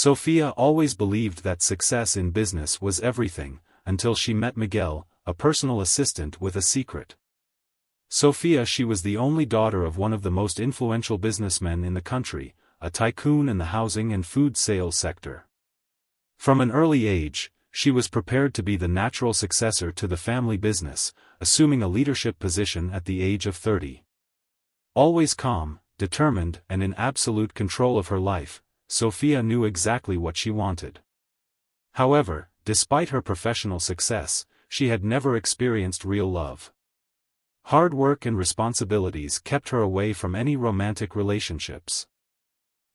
Sophia always believed that success in business was everything, until she met Miguel, a personal assistant with a secret. She was the only daughter of one of the most influential businessmen in the country, a tycoon in the housing and food sales sector. From an early age, she was prepared to be the natural successor to the family business, assuming a leadership position at the age of 30. Always calm, determined, and in absolute control of her life, Sophia knew exactly what she wanted. However, despite her professional success, she had never experienced real love. Hard work and responsibilities kept her away from any romantic relationships.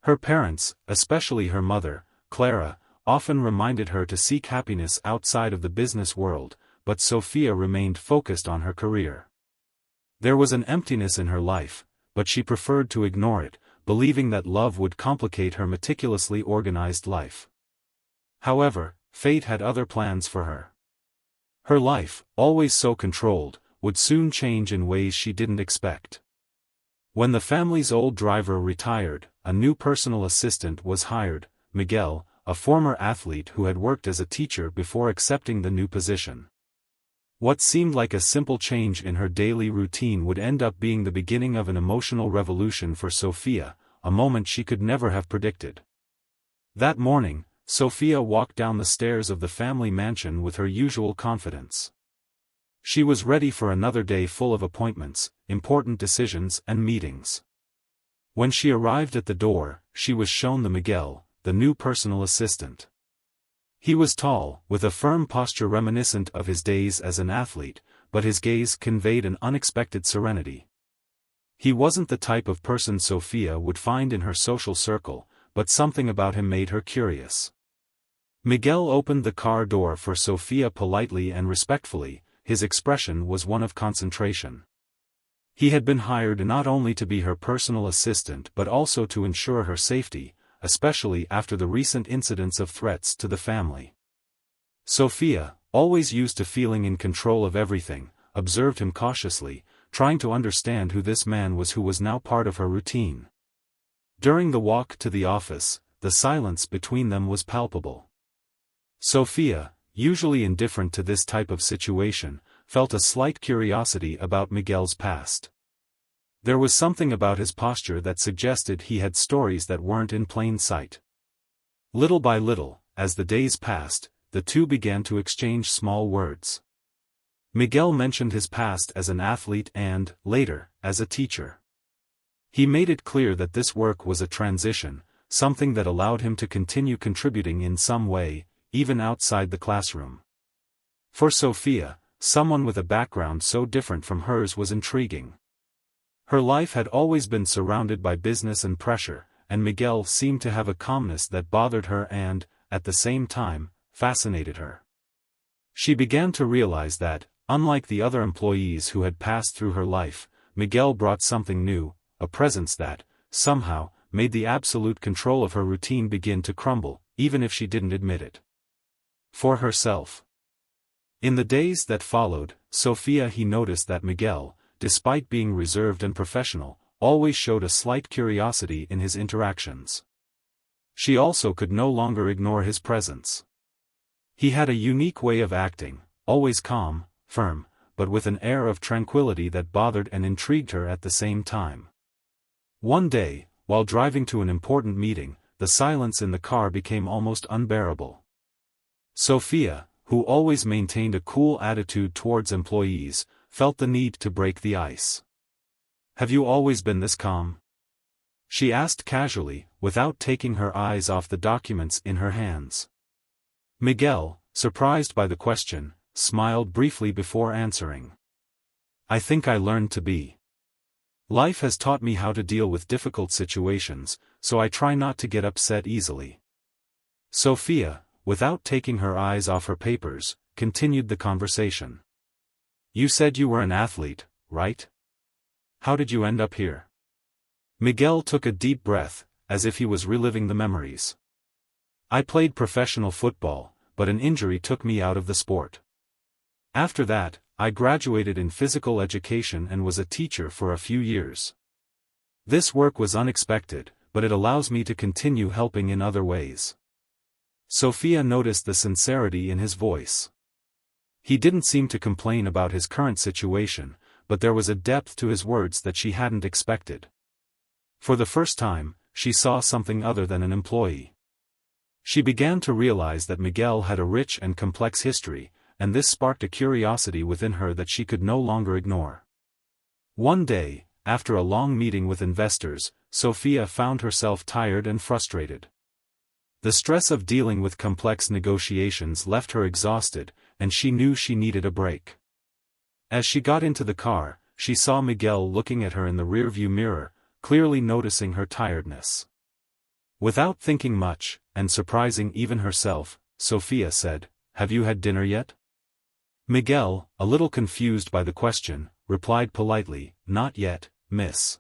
Her parents, especially her mother, Clara, often reminded her to seek happiness outside of the business world, but Sophia remained focused on her career. There was an emptiness in her life, but she preferred to ignore it, believing that love would complicate her meticulously organized life. However, fate had other plans for her. Her life, always so controlled, would soon change in ways she didn't expect. When the family's old driver retired, a new personal assistant was hired, Miguel, a former athlete who had worked as a teacher before accepting the new position. What seemed like a simple change in her daily routine would end up being the beginning of an emotional revolution for Sophia, a moment she could never have predicted. That morning, Sophia walked down the stairs of the family mansion with her usual confidence. She was ready for another day full of appointments, important decisions and meetings. When she arrived at the door, she was shown Miguel, the new personal assistant. He was tall, with a firm posture reminiscent of his days as an athlete, but his gaze conveyed an unexpected serenity. He wasn't the type of person Sophia would find in her social circle, but something about him made her curious. Miguel opened the car door for Sophia politely and respectfully. His expression was one of concentration. He had been hired not only to be her personal assistant but also to ensure her safety, especially after the recent incidents of threats to the family. Sophia, always used to feeling in control of everything, observed him cautiously, trying to understand who this man was who was now part of her routine. During the walk to the office, the silence between them was palpable. Sophia, usually indifferent to this type of situation, felt a slight curiosity about Miguel's past. There was something about his posture that suggested he had stories that weren't in plain sight. Little by little, as the days passed, the two began to exchange small words. Miguel mentioned his past as an athlete and, later, as a teacher. He made it clear that this work was a transition, something that allowed him to continue contributing in some way, even outside the classroom. For Sophia, someone with a background so different from hers was intriguing. Her life had always been surrounded by business and pressure, and Miguel seemed to have a calmness that bothered her and, at the same time, fascinated her. She began to realize that, unlike the other employees who had passed through her life, Miguel brought something new, a presence that, somehow, made the absolute control of her routine begin to crumble, even if she didn't admit it. For herself. In the days that followed, Sophia noticed that Miguel, despite being reserved and professional, always showed a slight curiosity in his interactions. She also could no longer ignore his presence. He had a unique way of acting, always calm, firm, but with an air of tranquility that bothered and intrigued her at the same time. One day, while driving to an important meeting, the silence in the car became almost unbearable. Sophia, who always maintained a cool attitude towards employees, felt the need to break the ice. "Have you always been this calm?" she asked casually, without taking her eyes off the documents in her hands. Miguel, surprised by the question, smiled briefly before answering. "I think I learned to be. Life has taught me how to deal with difficult situations, so I try not to get upset easily." Sophia, without taking her eyes off her papers, continued the conversation. "You said you were an athlete, right? How did you end up here?" Miguel took a deep breath, as if he was reliving the memories. "I played professional football, but an injury took me out of the sport. After that, I graduated in physical education and was a teacher for a few years. This work was unexpected, but it allows me to continue helping in other ways. Sofia noticed the sincerity in his voice. He didn't seem to complain about his current situation, but there was a depth to his words that she hadn't expected. For the first time, she saw something other than an employee. She began to realize that Miguel had a rich and complex history, and this sparked a curiosity within her that she could no longer ignore. One day, after a long meeting with investors, Sofia found herself tired and frustrated. The stress of dealing with complex negotiations left her exhausted, and she knew she needed a break. As she got into the car, she saw Miguel looking at her in the rearview mirror, clearly noticing her tiredness. Without thinking much, and surprising even herself, Sofia said, "Have you had dinner yet?" Miguel, a little confused by the question, replied politely, "Not yet, miss."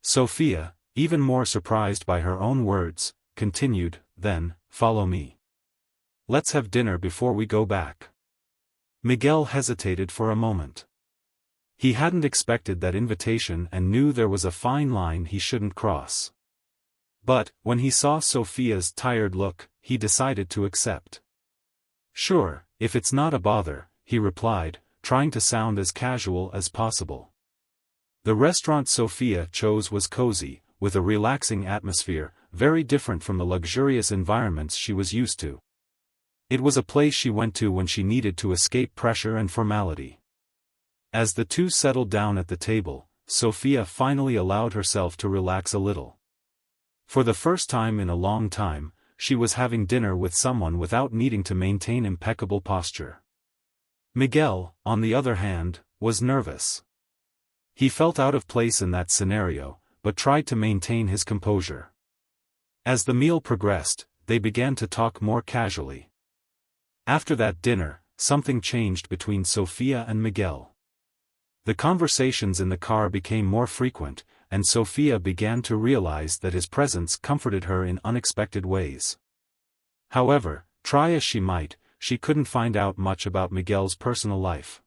Sofia, even more surprised by her own words, continued, "Then, follow me. Let's have dinner before we go back." Miguel hesitated for a moment. He hadn't expected that invitation and knew there was a fine line he shouldn't cross. But, when he saw Sofia's tired look, he decided to accept. "Sure, if it's not a bother," he replied, trying to sound as casual as possible. The restaurant Sofia chose was cozy, with a relaxing atmosphere, very different from the luxurious environments she was used to. It was a place she went to when she needed to escape pressure and formality. As the two settled down at the table, Sofia finally allowed herself to relax a little. For the first time in a long time, she was having dinner with someone without needing to maintain impeccable posture. Miguel, on the other hand, was nervous. He felt out of place in that scenario, but tried to maintain his composure. As the meal progressed, they began to talk more casually. After that dinner, something changed between Sofia and Miguel. The conversations in the car became more frequent, and Sofia began to realize that his presence comforted her in unexpected ways. However, try as she might, she couldn't find out much about Miguel's personal life.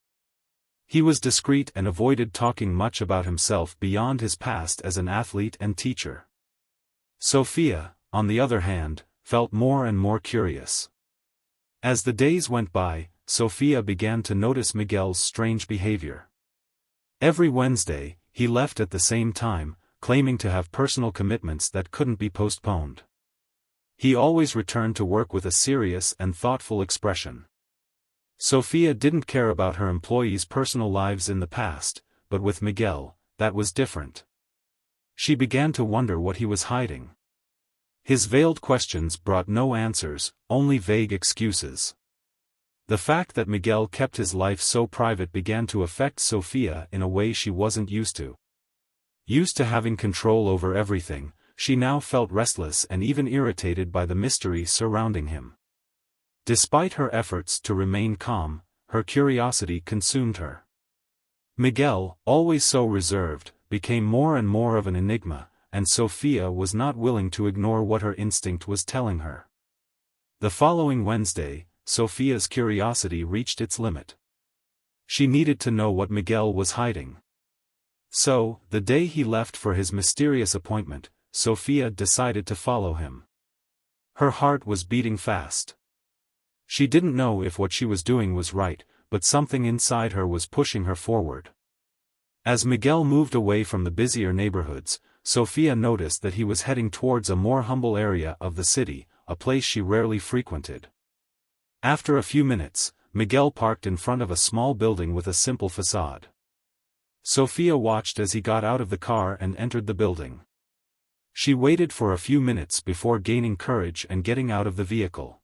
He was discreet and avoided talking much about himself beyond his past as an athlete and teacher. Sofia, on the other hand, felt more and more curious. As the days went by, Sofia began to notice Miguel's strange behavior. Every Wednesday, he left at the same time, claiming to have personal commitments that couldn't be postponed. He always returned to work with a serious and thoughtful expression. Sofia didn't care about her employees' personal lives in the past, but with Miguel, that was different. She began to wonder what he was hiding. His veiled questions brought no answers, only vague excuses. The fact that Miguel kept his life so private began to affect Sofia in a way she wasn't used to. Used to having control over everything, she now felt restless and even irritated by the mystery surrounding him. Despite her efforts to remain calm, her curiosity consumed her. Miguel, always so reserved, became more and more of an enigma, and Sofia was not willing to ignore what her instinct was telling her. The following Wednesday, Sofia's curiosity reached its limit. She needed to know what Miguel was hiding. So, the day he left for his mysterious appointment, Sofia decided to follow him. Her heart was beating fast. She didn't know if what she was doing was right, but something inside her was pushing her forward. As Miguel moved away from the busier neighborhoods, Sofia noticed that he was heading towards a more humble area of the city, a place she rarely frequented. After a few minutes, Miguel parked in front of a small building with a simple facade. Sofia watched as he got out of the car and entered the building. She waited for a few minutes before gaining courage and getting out of the vehicle.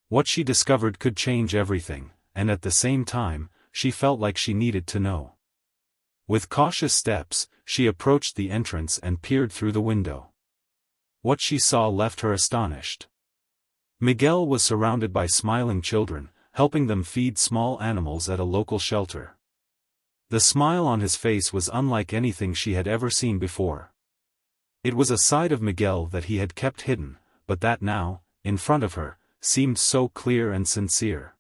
What she discovered could change everything, and at the same time, she felt like she needed to know. With cautious steps, she approached the entrance and peered through the window. What she saw left her astonished. Miguel was surrounded by smiling children, helping them feed small animals at a local shelter. The smile on his face was unlike anything she had ever seen before. It was a side of Miguel that he had kept hidden, but that now, in front of her, seemed so clear and sincere.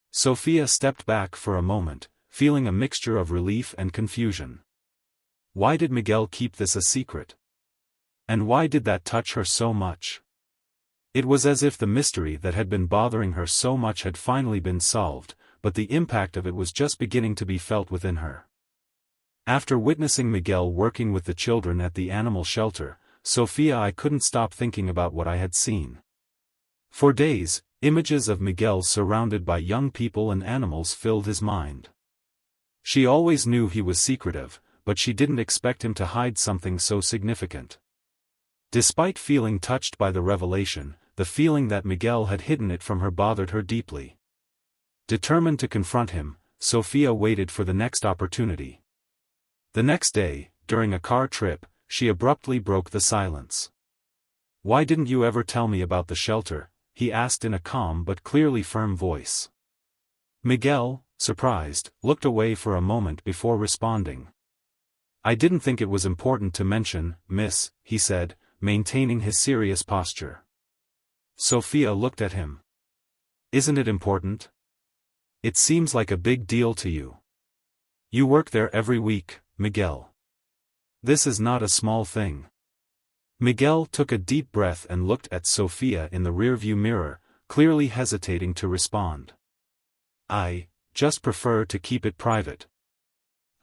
Sofia stepped back for a moment, feeling a mixture of relief and confusion. Why did Miguel keep this a secret? And why did that touch her so much? It was as if the mystery that had been bothering her so much had finally been solved, but the impact of it was just beginning to be felt within her. After witnessing Miguel working with the children at the animal shelter, I couldn't stop thinking about what I had seen. For days, images of Miguel surrounded by young people and animals filled his mind. She always knew he was secretive, but she didn't expect him to hide something so significant. Despite feeling touched by the revelation, the feeling that Miguel had hidden it from her bothered her deeply. Determined to confront him, Sofia waited for the next opportunity. The next day, during a car trip, she abruptly broke the silence. "Why didn't you ever tell me about the shelter?" he asked in a calm but clearly firm voice. Miguel, surprised, looked away for a moment before responding. "I didn't think it was important to mention, miss," he said, maintaining his serious posture. Sofia looked at him. "Isn't it important? It seems like a big deal to you. You work there every week, Miguel. This is not a small thing." Miguel took a deep breath and looked at Sofia in the rearview mirror, clearly hesitating to respond. "I just prefer to keep it private.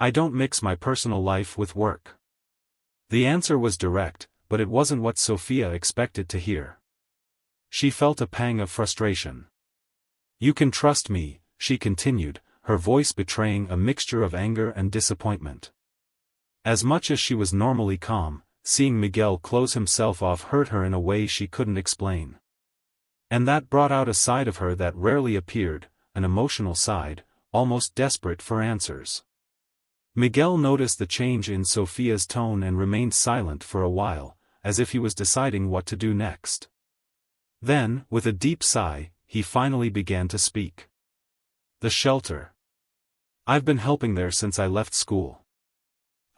I don't mix my personal life with work." The answer was direct, but it wasn't what Sofia expected to hear. She felt a pang of frustration. "You can trust me," she continued, her voice betraying a mixture of anger and disappointment. As much as she was normally calm, seeing Miguel close himself off hurt her in a way she couldn't explain. And that brought out a side of her that rarely appeared, an emotional side, almost desperate for answers. Miguel noticed the change in Sofia's tone and remained silent for a while, as if he was deciding what to do next. Then, with a deep sigh, he finally began to speak. "The shelter. I've been helping there since I left school.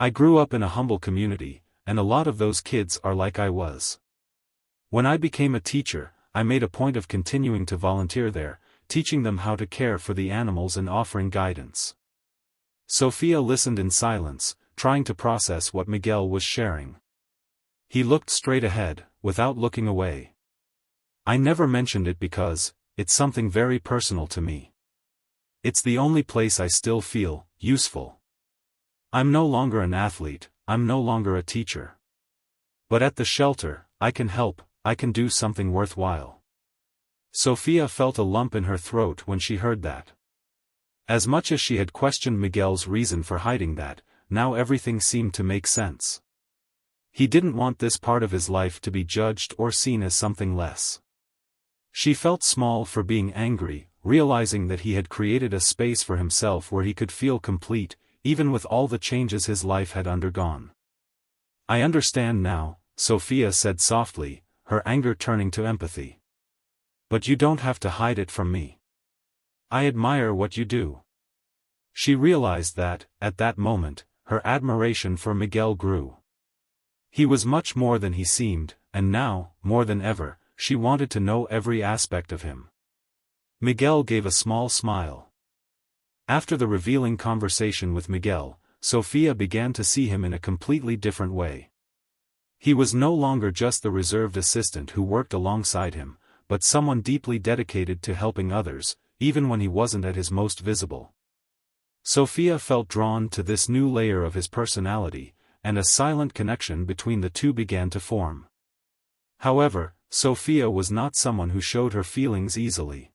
I grew up in a humble community, and a lot of those kids are like I was. When I became a teacher, I made a point of continuing to volunteer there, teaching them how to care for the animals and offering guidance." Sofia listened in silence, trying to process what Miguel was sharing. He looked straight ahead, without looking away. "I never mentioned it because it's something very personal to me. It's the only place I still feel useful. I'm no longer an athlete, I'm no longer a teacher. But at the shelter, I can help, I can do something worthwhile." Sofia felt a lump in her throat when she heard that. As much as she had questioned Miguel's reason for hiding that, now everything seemed to make sense. He didn't want this part of his life to be judged or seen as something less. She felt small for being angry, realizing that he had created a space for himself where he could feel complete, even with all the changes his life had undergone. "I understand now," Sofia said softly, her anger turning to empathy. "But you don't have to hide it from me. I admire what you do." She realized that, at that moment, her admiration for Miguel grew. He was much more than he seemed, and now, more than ever, she wanted to know every aspect of him. Miguel gave a small smile. After the revealing conversation with Miguel, Sofia began to see him in a completely different way. He was no longer just the reserved assistant who worked alongside him, but someone deeply dedicated to helping others, even when he wasn't at his most visible. Sofia felt drawn to this new layer of his personality, and a silent connection between the two began to form. However, Sofia was not someone who showed her feelings easily.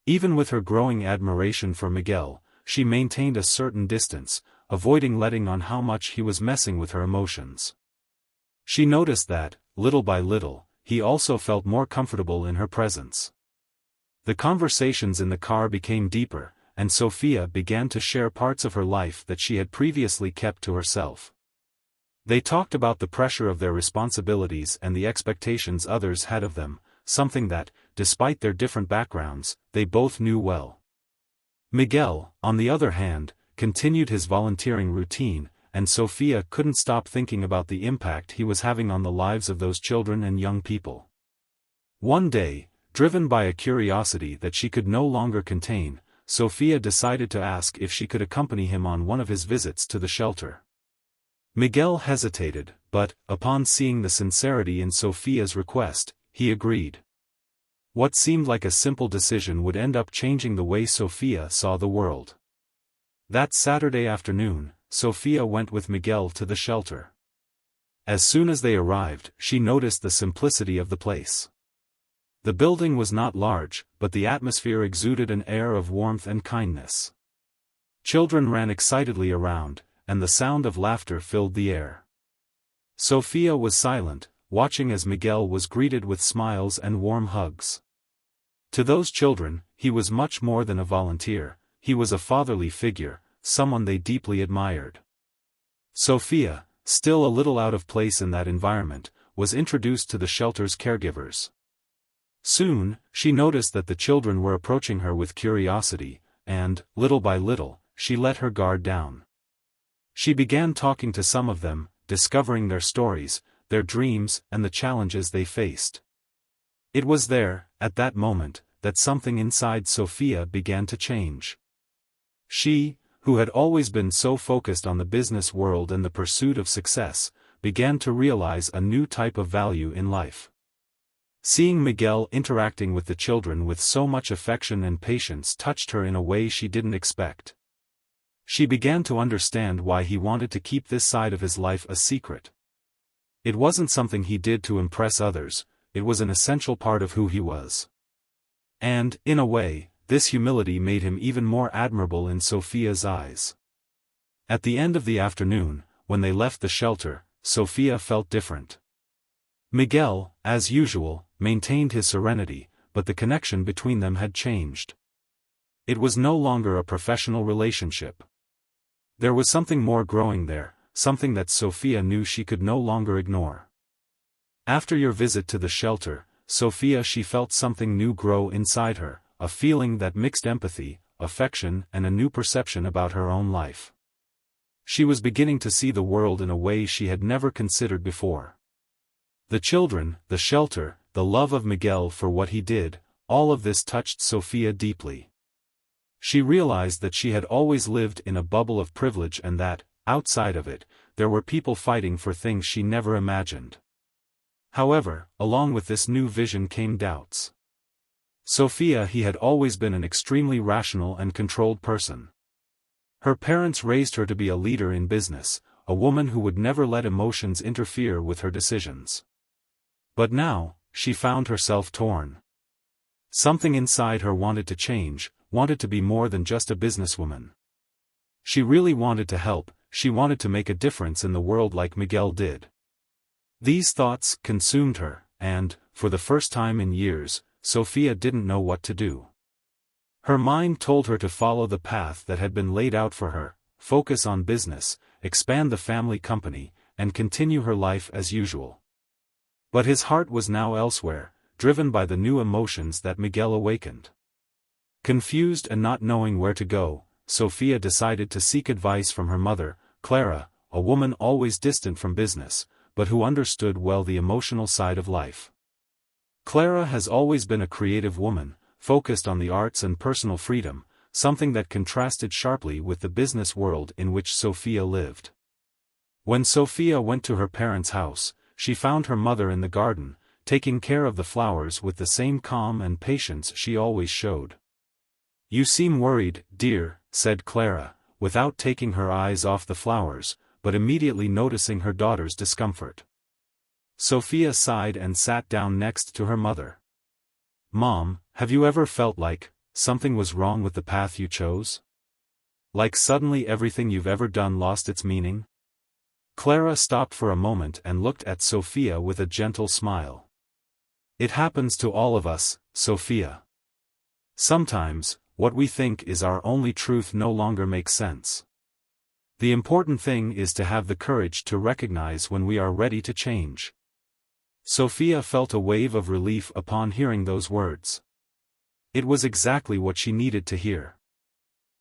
Even with her growing admiration for Miguel, she maintained a certain distance, avoiding letting on how much he was messing with her emotions. She noticed that, little by little, he also felt more comfortable in her presence. The conversations in the car became deeper, and Sofia began to share parts of her life that she had previously kept to herself. They talked about the pressure of their responsibilities and the expectations others had of them, something that, despite their different backgrounds, they both knew well. Miguel, on the other hand, continued his volunteering routine, and Sofia couldn't stop thinking about the impact he was having on the lives of those children and young people. One day, driven by a curiosity that she could no longer contain, Sofia decided to ask if she could accompany him on one of his visits to the shelter. Miguel hesitated, but, upon seeing the sincerity in Sofia's request, he agreed. What seemed like a simple decision would end up changing the way Sophia saw the world. That Saturday afternoon, Sophia went with Miguel to the shelter. As soon as they arrived, she noticed the simplicity of the place. The building was not large, but the atmosphere exuded an air of warmth and kindness. Children ran excitedly around, and the sound of laughter filled the air. Sophia was silent, watching as Miguel was greeted with smiles and warm hugs. To those children, he was much more than a volunteer, he was a fatherly figure, someone they deeply admired. Sophia, still a little out of place in that environment, was introduced to the shelter's caregivers. Soon, she noticed that the children were approaching her with curiosity, and, little by little, she let her guard down. She began talking to some of them, discovering their stories, their dreams, and the challenges they faced. It was there, at that moment, that something inside Sophia began to change. She, who had always been so focused on the business world and the pursuit of success, began to realize a new type of value in life. Seeing Miguel interacting with the children with so much affection and patience touched her in a way she didn't expect. She began to understand why he wanted to keep this side of his life a secret. It wasn't something he did to impress others, it was an essential part of who he was. And, in a way, this humility made him even more admirable in Sophia's eyes. At the end of the afternoon, when they left the shelter, Sophia felt different. Miguel, as usual, maintained his serenity, but the connection between them had changed. It was no longer a professional relationship. There was something more growing there, something that Sophia knew she could no longer ignore. After your visit to the shelter, Sophia, she felt something new grow inside her, a feeling that mixed empathy, affection, and a new perception about her own life. She was beginning to see the world in a way she had never considered before. The children, the shelter, the love of Miguel for what he did, all of this touched Sophia deeply. She realized that she had always lived in a bubble of privilege and that, outside of it, there were people fighting for things she never imagined. However, along with this new vision came doubts. Sophia, he had always been an extremely rational and controlled person. Her parents raised her to be a leader in business, a woman who would never let emotions interfere with her decisions. But now, she found herself torn. Something inside her wanted to change, wanted to be more than just a businesswoman. She really wanted to help, she wanted to make a difference in the world like Miguel did. These thoughts consumed her, and, for the first time in years, Sophia didn't know what to do. Her mind told her to follow the path that had been laid out for her, focus on business, expand the family company, and continue her life as usual. But his heart was now elsewhere, driven by the new emotions that Miguel awakened. Confused and not knowing where to go, Sophia decided to seek advice from her mother, Clara, a woman always distant from business, but who understood well the emotional side of life. Clara has always been a creative woman, focused on the arts and personal freedom, something that contrasted sharply with the business world in which Sophia lived. When Sophia went to her parents' house, she found her mother in the garden, taking care of the flowers with the same calm and patience she always showed. "You seem worried, dear," said Clara, without taking her eyes off the flowers, but immediately noticing her daughter's discomfort. Sophia sighed and sat down next to her mother. "Mom, have you ever felt like something was wrong with the path you chose? Like suddenly everything you've ever done lost its meaning?" Clara stopped for a moment and looked at Sophia with a gentle smile. "It happens to all of us, Sophia. Sometimes, what we think is our only truth no longer makes sense. The important thing is to have the courage to recognize when we are ready to change." Sophia felt a wave of relief upon hearing those words. It was exactly what she needed to hear.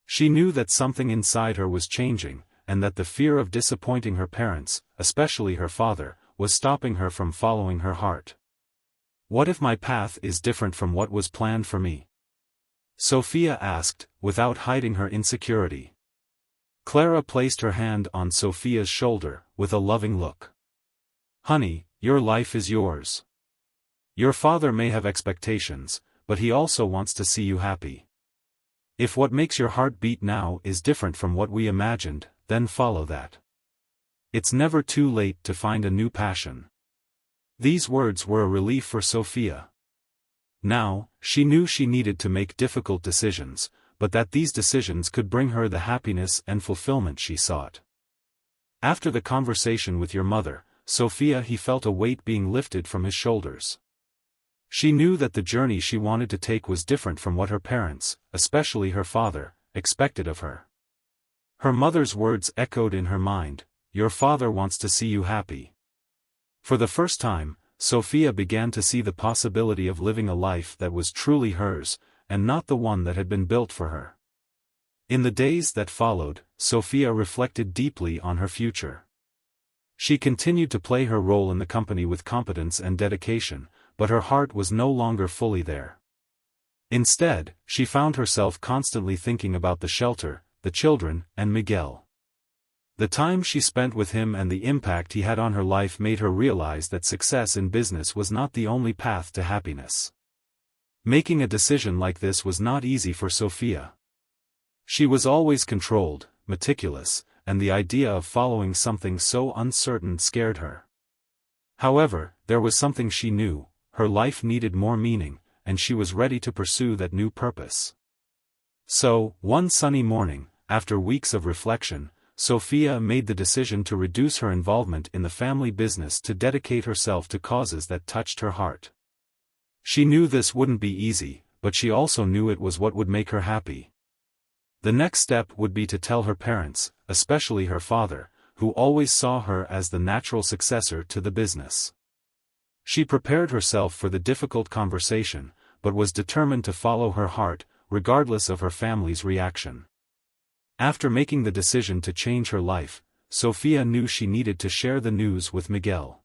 She knew that something inside her was changing, and that the fear of disappointing her parents, especially her father, was stopping her from following her heart. "What if my path is different from what was planned for me?" Sophia asked, without hiding her insecurity. Clara placed her hand on Sophia's shoulder, with a loving look. "Honey, your life is yours. Your father may have expectations, but he also wants to see you happy. If what makes your heart beat now is different from what we imagined, then follow that. It's never too late to find a new passion. These words were a relief for Sophia. Now, she knew she needed to make difficult decisions, but that these decisions could bring her the happiness and fulfillment she sought. After the conversation with your mother, Sophia, he felt a weight being lifted from his shoulders. She knew that the journey she wanted to take was different from what her parents, especially her father, expected of her. Her mother's words echoed in her mind, "Your father wants to see you happy." For the first time, Sophia began to see the possibility of living a life that was truly hers, and not the one that had been built for her. In the days that followed, Sophia reflected deeply on her future. She continued to play her role in the company with competence and dedication, but her heart was no longer fully there. Instead, she found herself constantly thinking about the shelter, the children, and Miguel. The time she spent with him and the impact he had on her life made her realize that success in business was not the only path to happiness. Making a decision like this was not easy for Sophia. She was always controlled, meticulous, and the idea of following something so uncertain scared her. However, there was something she knew: her life needed more meaning, and she was ready to pursue that new purpose. So, one sunny morning, after weeks of reflection, Sophia made the decision to reduce her involvement in the family business to dedicate herself to causes that touched her heart. She knew this wouldn't be easy, but she also knew it was what would make her happy. The next step would be to tell her parents, especially her father, who always saw her as the natural successor to the business. She prepared herself for the difficult conversation, but was determined to follow her heart, regardless of her family's reaction. After making the decision to change her life, Sophia knew she needed to share the news with Miguel.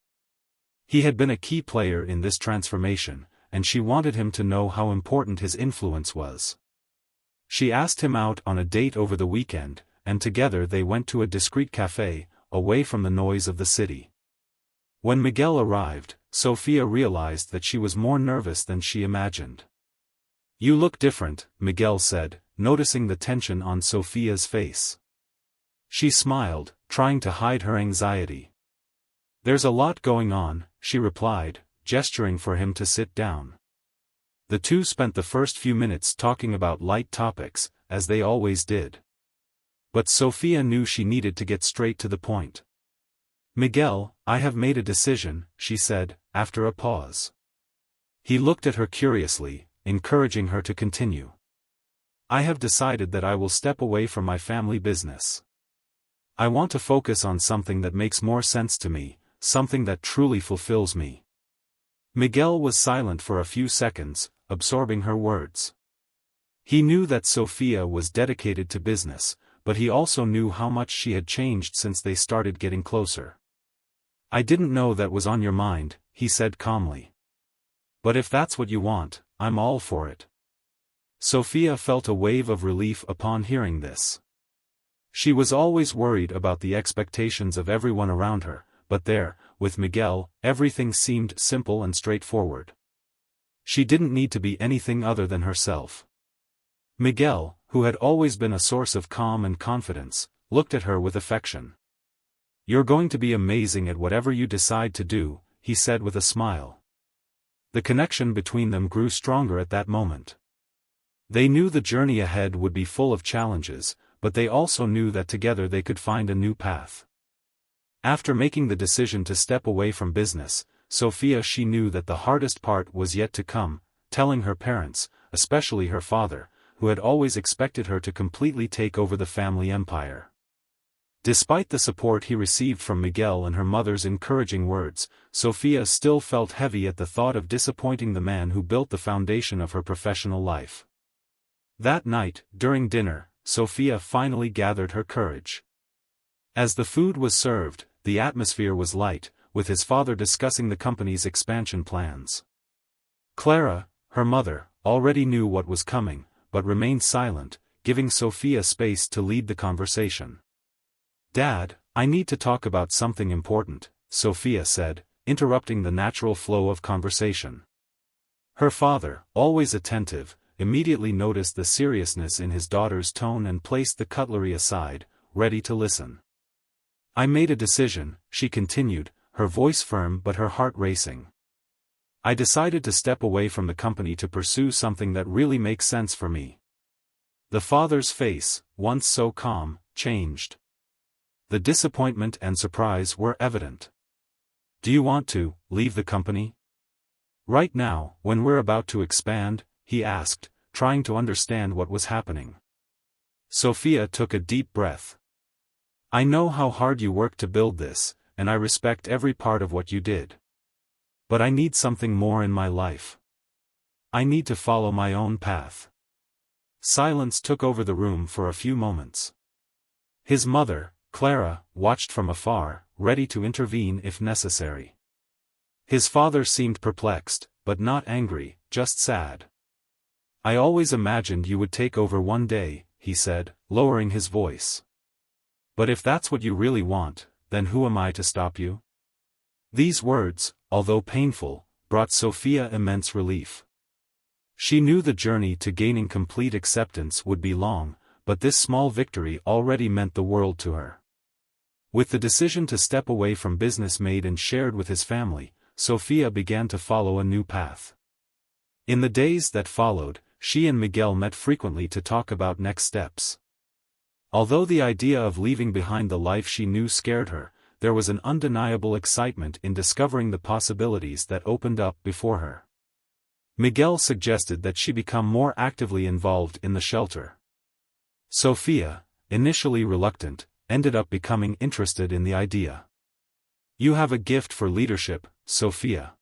He had been a key player in this transformation, and she wanted him to know how important his influence was. She asked him out on a date over the weekend, and together they went to a discreet cafe, away from the noise of the city. When Miguel arrived, Sophia realized that she was more nervous than she imagined. "You look different," Miguel said, noticing the tension on Sophia's face. She smiled, trying to hide her anxiety. "There's a lot going on," she replied, gesturing for him to sit down. The two spent the first few minutes talking about light topics, as they always did. But Sophia knew she needed to get straight to the point. "Miguel, I have made a decision," she said, after a pause. He looked at her curiously, encouraging her to continue. "I have decided that I will step away from my family business. I want to focus on something that makes more sense to me, something that truly fulfills me." Miguel was silent for a few seconds, absorbing her words. He knew that Sophia was dedicated to business, but he also knew how much she had changed since they started getting closer. "I didn't know that was on your mind," he said calmly. "But if that's what you want, I'm all for it." Sophia felt a wave of relief upon hearing this. She was always worried about the expectations of everyone around her, but there, with Miguel, everything seemed simple and straightforward. She didn't need to be anything other than herself. Miguel, who had always been a source of calm and confidence, looked at her with affection. "You're going to be amazing at whatever you decide to do," he said with a smile. The connection between them grew stronger at that moment. They knew the journey ahead would be full of challenges, but they also knew that together they could find a new path. After making the decision to step away from business, Sophia knew that the hardest part was yet to come, telling her parents, especially her father, who had always expected her to completely take over the family empire. Despite the support he received from Miguel and her mother's encouraging words, Sophia still felt heavy at the thought of disappointing the man who built the foundation of her professional life. That night, during dinner, Sophia finally gathered her courage. As the food was served, the atmosphere was light, with his father discussing the company's expansion plans. Clara, her mother, already knew what was coming, but remained silent, giving Sophia space to lead the conversation. "Dad, I need to talk about something important," Sophia said, interrupting the natural flow of conversation. Her father, always attentive, immediately noticed the seriousness in his daughter's tone and placed the cutlery aside, ready to listen. I made a decision, she continued, her voice firm but her heart racing. I decided to step away from the company to pursue something that really makes sense for me. The father's face, once so calm, changed. The disappointment and surprise were evident. Do you want to leave the company? Right now, when we're about to expand? He asked, trying to understand what was happening. Sophia took a deep breath. I know how hard you worked to build this, and I respect every part of what you did. But I need something more in my life. I need to follow my own path. Silence took over the room for a few moments. His mother, Clara, watched from afar, ready to intervene if necessary. His father seemed perplexed, but not angry, just sad. I always imagined you would take over one day, he said, lowering his voice. But if that's what you really want, then who am I to stop you? These words, although painful, brought Sophia immense relief. She knew the journey to gaining complete acceptance would be long, but this small victory already meant the world to her. With the decision to step away from business made and shared with his family, Sophia began to follow a new path. In the days that followed, she and Miguel met frequently to talk about next steps. Although the idea of leaving behind the life she knew scared her, there was an undeniable excitement in discovering the possibilities that opened up before her. Miguel suggested that she become more actively involved in the shelter. Sophia, initially reluctant, ended up becoming interested in the idea. You have a gift for leadership, Sophia.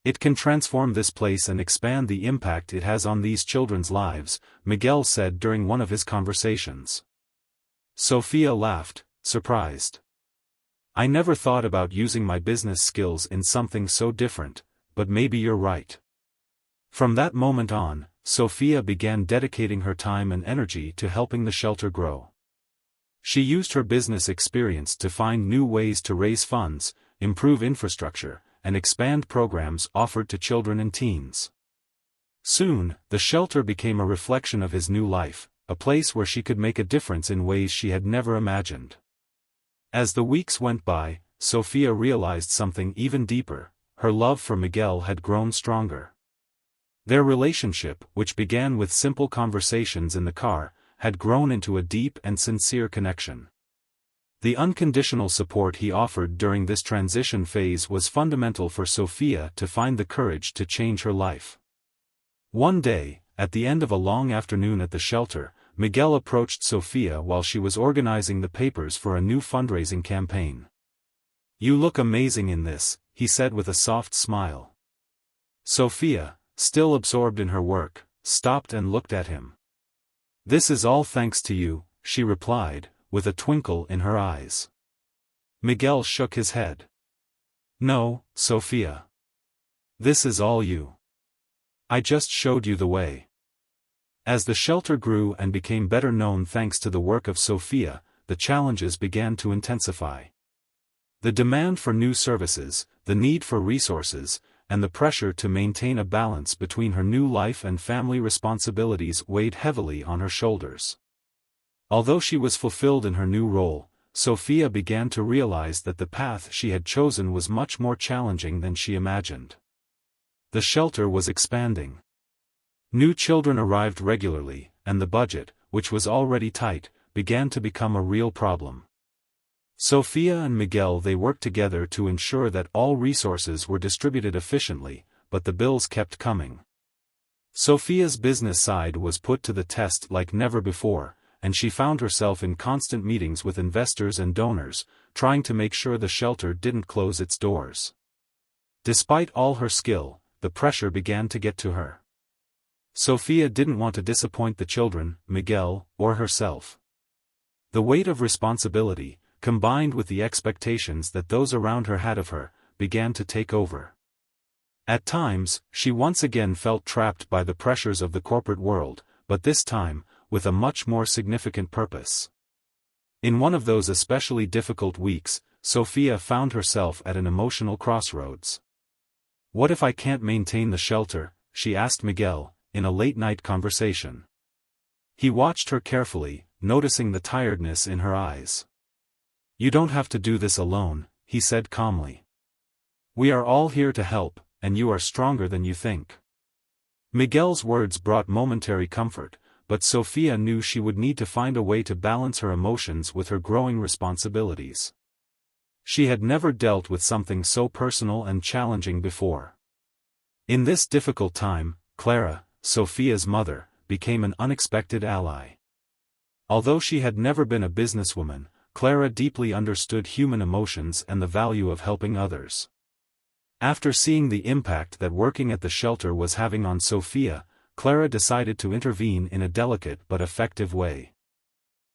It can transform this place and expand the impact it has on these children's lives, Miguel said during one of his conversations. Sophia laughed, surprised. I never thought about using my business skills in something so different, but maybe you're right. From that moment on, Sophia began dedicating her time and energy to helping the shelter grow. She used her business experience to find new ways to raise funds, improve infrastructure, and expand programs offered to children and teens. Soon, the shelter became a reflection of his new life, a place where she could make a difference in ways she had never imagined. As the weeks went by, Sophia realized something even deeper: her love for Miguel had grown stronger. Their relationship, which began with simple conversations in the car, had grown into a deep and sincere connection. The unconditional support he offered during this transition phase was fundamental for Sophia to find the courage to change her life. One day, at the end of a long afternoon at the shelter, Miguel approached Sophia while she was organizing the papers for a new fundraising campaign. You look amazing in this, he said with a soft smile. Sophia, still absorbed in her work, stopped and looked at him. This is all thanks to you, she replied, with a twinkle in her eyes. Miguel shook his head. No, Sophia. This is all you. I just showed you the way. As the shelter grew and became better known thanks to the work of Sophia, the challenges began to intensify. The demand for new services, the need for resources, and the pressure to maintain a balance between her new life and family responsibilities weighed heavily on her shoulders. Although she was fulfilled in her new role, Sophia began to realize that the path she had chosen was much more challenging than she imagined. The shelter was expanding. New children arrived regularly, and the budget, which was already tight, began to become a real problem. Sophia and Miguel worked together to ensure that all resources were distributed efficiently, but the bills kept coming. Sophia's business side was put to the test like never before, and she found herself in constant meetings with investors and donors, trying to make sure the shelter didn't close its doors. Despite all her skill, the pressure began to get to her. Sophia didn't want to disappoint the children, Miguel, or herself. The weight of responsibility, combined with the expectations that those around her had of her, began to take over. At times, she once again felt trapped by the pressures of the corporate world, but this time, with a much more significant purpose. In one of those especially difficult weeks, Sophia found herself at an emotional crossroads. What if I can't maintain the shelter? she asked Miguel, in a late-night conversation. He watched her carefully, noticing the tiredness in her eyes. "You don't have to do this alone," he said calmly. "We are all here to help, and you are stronger than you think." Miguel's words brought momentary comfort, but Sofia knew she would need to find a way to balance her emotions with her growing responsibilities. She had never dealt with something so personal and challenging before. In this difficult time, Clara, Sofia's mother, became an unexpected ally. Although she had never been a businesswoman, Clara deeply understood human emotions and the value of helping others. After seeing the impact that working at the shelter was having on Sofia, Clara decided to intervene in a delicate but effective way.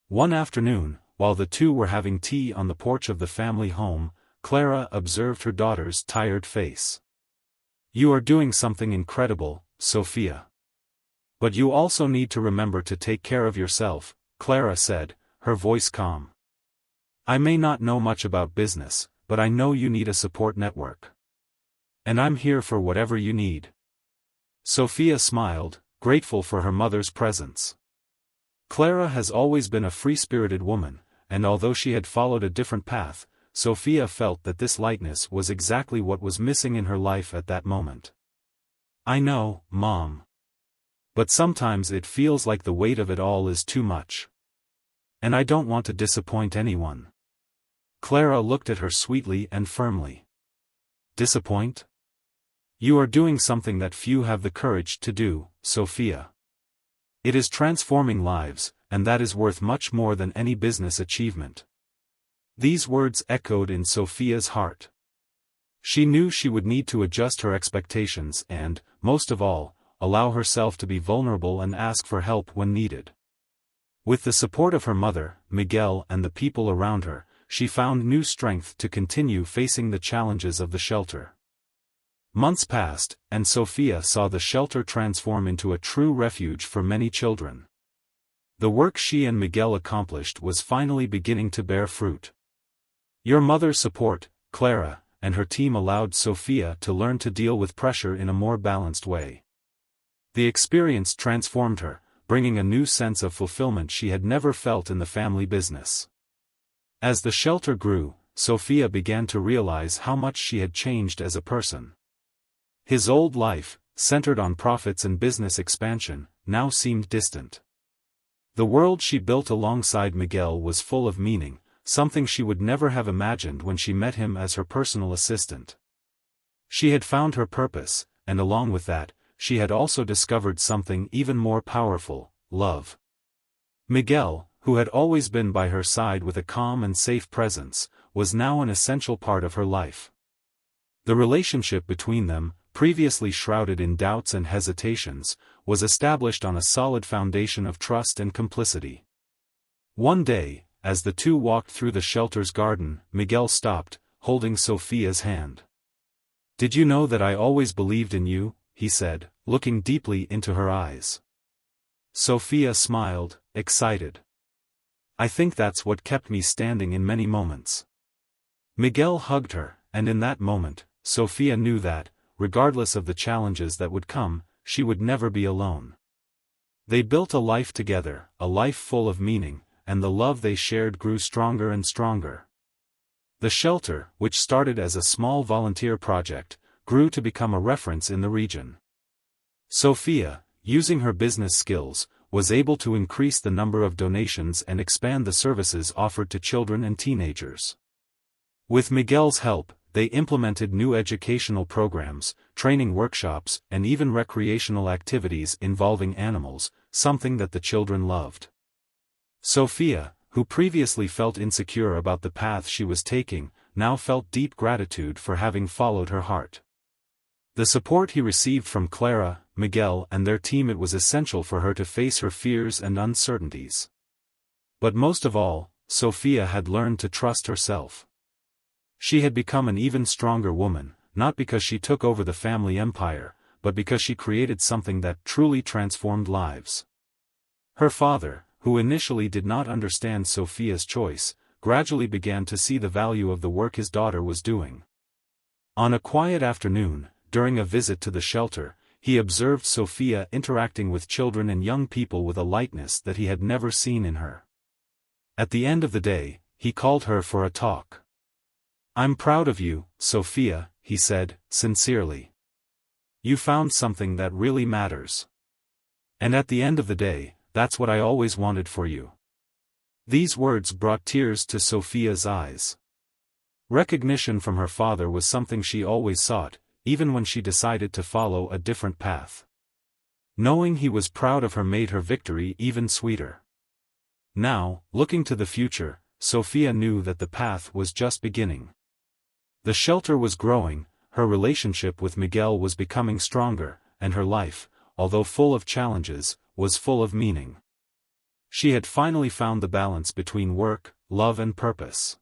One afternoon, while the two were having tea on the porch of the family home, Clara observed her daughter's tired face. "You are doing something incredible, Sofia. But you also need to remember to take care of yourself," Clara said, her voice calm. "I may not know much about business, but I know you need a support network. And I'm here for whatever you need." Sofia smiled, grateful for her mother's presence. Clara has always been a free-spirited woman, and although she had followed a different path, Sofia felt that this lightness was exactly what was missing in her life at that moment. "I know, Mom. But sometimes it feels like the weight of it all is too much. And I don't want to disappoint anyone." Clara looked at her sweetly and firmly. "Disappoint? You are doing something that few have the courage to do, Sofia. It is transforming lives, and that is worth much more than any business achievement." These words echoed in Sofia's heart. She knew she would need to adjust her expectations and, most of all, allow herself to be vulnerable and ask for help when needed. With the support of her mother, Miguel, and the people around her, she found new strength to continue facing the challenges of the shelter. Months passed, and Sofia saw the shelter transform into a true refuge for many children. The work she and Miguel accomplished was finally beginning to bear fruit. Your mother's support, Clara, and her team allowed Sofia to learn to deal with pressure in a more balanced way. The experience transformed her, bringing a new sense of fulfillment she had never felt in the family business. As the shelter grew, Sofia began to realize how much she had changed as a person. His old life, centered on profits and business expansion, now seemed distant. The world she built alongside Miguel was full of meaning, something she would never have imagined when she met him as her personal assistant. She had found her purpose, and along with that, she had also discovered something even more powerful: love. Miguel, who had always been by her side with a calm and safe presence, was now an essential part of her life. The relationship between them, previously shrouded in doubts and hesitations, was established on a solid foundation of trust and complicity. One day, as the two walked through the shelter's garden, Miguel stopped, holding Sofia's hand. "Did you know that I always believed in you?" he said, looking deeply into her eyes. Sofia smiled, excited. "I think that's what kept me standing in many moments." Miguel hugged her, and in that moment, Sofia knew that, regardless of the challenges that would come, she would never be alone. They built a life together, a life full of meaning, and the love they shared grew stronger and stronger. The shelter, which started as a small volunteer project, grew to become a reference in the region. Sofia, using her business skills, was able to increase the number of donations and expand the services offered to children and teenagers. With Miguel's help, they implemented new educational programs, training workshops, and even recreational activities involving animals, something that the children loved. Sofia, who previously felt insecure about the path she was taking, now felt deep gratitude for having followed her heart. The support he received from Clara, Miguel, and their team it was essential for her to face her fears and uncertainties. But most of all, Sofia had learned to trust herself. She had become an even stronger woman, not because she took over the family empire, but because she created something that truly transformed lives. Her father, who initially did not understand Sofia's choice, gradually began to see the value of the work his daughter was doing. On a quiet afternoon, during a visit to the shelter, he observed Sofia interacting with children and young people with a lightness that he had never seen in her. At the end of the day, he called her for a talk. "I'm proud of you, Sofia," he said, sincerely. "You found something that really matters. And at the end of the day, that's what I always wanted for you." These words brought tears to Sofia's eyes. Recognition from her father was something she always sought, even when she decided to follow a different path. Knowing he was proud of her made her victory even sweeter. Now, looking to the future, Sofia knew that the path was just beginning. The shelter was growing, her relationship with Miguel was becoming stronger, and her life, although full of challenges, was full of meaning. She had finally found the balance between work, love and purpose.